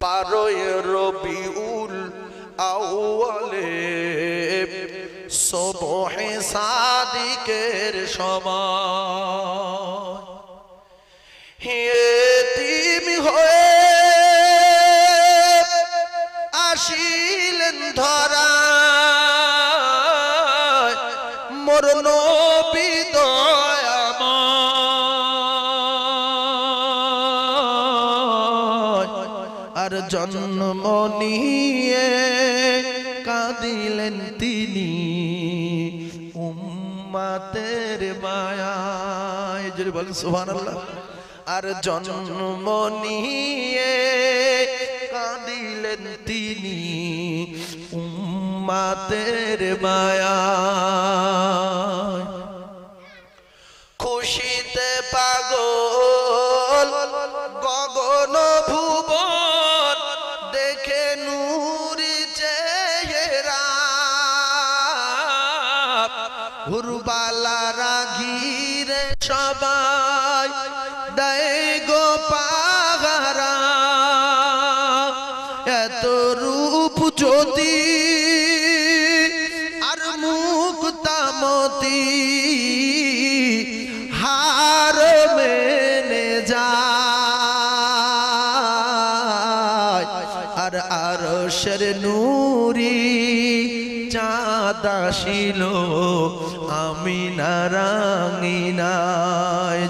12 রবিউল আউয়ালে সুবহে সাদিকের সময় এতিম হয়ে আসিলেন ধরায় মোর নবী দয়াময় আর জন্ম নিয়ে কাঁদিলেন তিনি উম্মতের মায়ায়। জোরে বলেন সুবহানাল্লাহ। আর জন্ম নিয়ে কাঁদিলেন তিনি উম্মতের মায়ায়। খুশিতে পাগল গগন ভুবন দেখে নূরি চেহারা হুরবালারা ঘিরে সবাই দেয় গো পাহারা। এত রূপ জ্যোতি আর মুক্তামতি হার মেনে যায় আর আরশের নূরি চাঁদ আসিল আমিনার আঙিনায়।